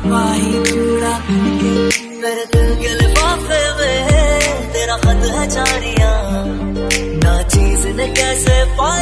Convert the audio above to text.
पाही कूड़ा मेरे दिल के लिफाफे में तेरा खत है जानिया ना चीज ने कैसे पाया